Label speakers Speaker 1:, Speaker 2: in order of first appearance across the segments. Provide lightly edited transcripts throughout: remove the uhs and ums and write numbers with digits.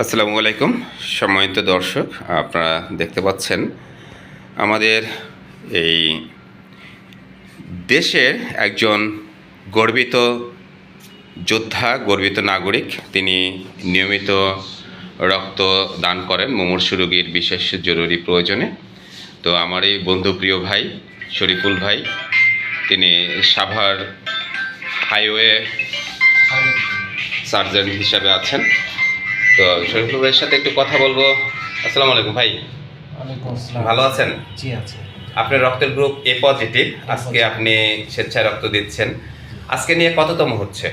Speaker 1: আসসালামু আলাইকুম সম্মানিত দর্শক, আপনারা দেখতে পাচ্ছেন আমাদের এই দেশের একজন গর্বিত যোদ্ধা, গর্বিত নাগরিক। তিনি নিয়মিত রক্ত দান করেন মুমূর্ষু রোগীর বিশেষ জরুরি প্রয়োজনে। তো আমার এই বন্ধু প্রিয় ভাই শরীফুল ভাই, তিনি সাভার হাইওয়ে সার্জন হিসাবে আছেন। তো শরীফুল ভাইয়ের সাথে একটু কথা বলবো। আসসালামু আলাইকুম ভাই।
Speaker 2: ওয়ালাইকুম আসসালাম।
Speaker 1: ভালো আছেন?
Speaker 2: জি আছে।
Speaker 1: আপনার রক্তের গ্রুপ এ পজিটিভ। আজকে আপনি স্বেচ্ছায় রক্ত দিচ্ছেন। আজকে নিয়ে কততম হচ্ছে?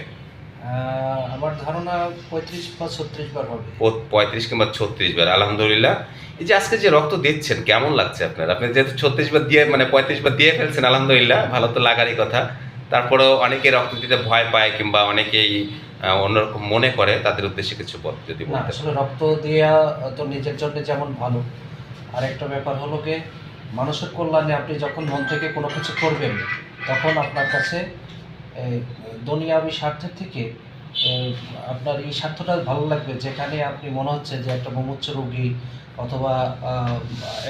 Speaker 2: আমার ধারণা 35 বা 36 বার হবে।
Speaker 1: 35 কিংবা 36 বার। আলহামদুলিল্লাহ। এই যে আজকে যে রক্ত দিচ্ছেন কেমন লাগছে আপনার? আপনি যেহেতু 36 বার দিয়ে 35 বার দিয়ে ফেলছেন, আলহামদুলিল্লাহ, ভালো তো লাগারই কথা। তারপরেও অনেকে রক্ত দিতে ভয় পায় কিংবা অনেকেই অন্যরকম মনে করে, তাদের উদ্দেশ্যে কিছু যদি
Speaker 2: না,
Speaker 1: বলতে।
Speaker 2: আসলে রক্ত দেওয়া তো নিজের জন্য যেমন ভালো, আর একটা ব্যাপার হলো গিয়ে মানুষের কল্যাণে আপনি যখন মন থেকে কোনো কিছু করবেন, তখন আপনার কাছে এই দুনিয়াবি স্বার্থের থেকে এই আপনার এই স্বার্থটা ভালো লাগবে, যেখানে আপনি মনে হচ্ছে যে একটা মুমূর্ষু রোগী অথবা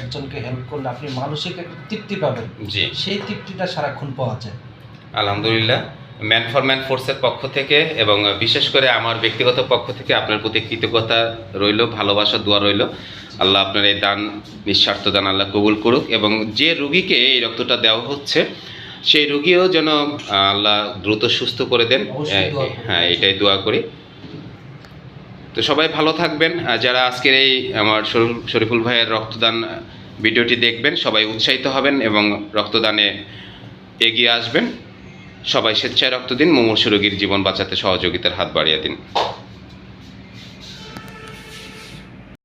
Speaker 2: একজনকে হেল্প করলে আপনি মানসিক একটা তৃপ্তি পাবেন।
Speaker 1: জি,
Speaker 2: সেই তৃপ্তিটা সারাক্ষণ পাওয়া যায়।
Speaker 1: আলহামদুলিল্লাহ। ম্যান ফর ম্যান ফোর্সের পক্ষ থেকে এবং বিশেষ করে আমার ব্যক্তিগত পক্ষ থেকে আপনার প্রতি কৃতজ্ঞতা রইল, ভালোবাসা, দোয়া রইল। আল্লাহ আপনার এই দান, নিঃস্বার্থ দান আল্লাহ কবুল করুক, এবং যে রুগীকে এই রক্তটা দেওয়া হচ্ছে সেই রুগীও যেন আল্লাহ দ্রুত সুস্থ করে দেন।
Speaker 2: অবশ্যই দোয়া করি।
Speaker 1: হ্যাঁ, এটাই দোয়া করি। তো সবাই ভালো থাকবেন। যারা আজকের এই আমার শরীফুল ভাইয়ের রক্তদান ভিডিওটি দেখবেন, সবাই উৎসাহিত হবেন এবং রক্তদানে এগিয়ে আসবেন। সবাই স্বেচ্ছায় রক্ত দিন, মুমূর্ষু রোগীর জীবন বাঁচাতে সহযোগিতার হাত বাড়িয়ে দিন।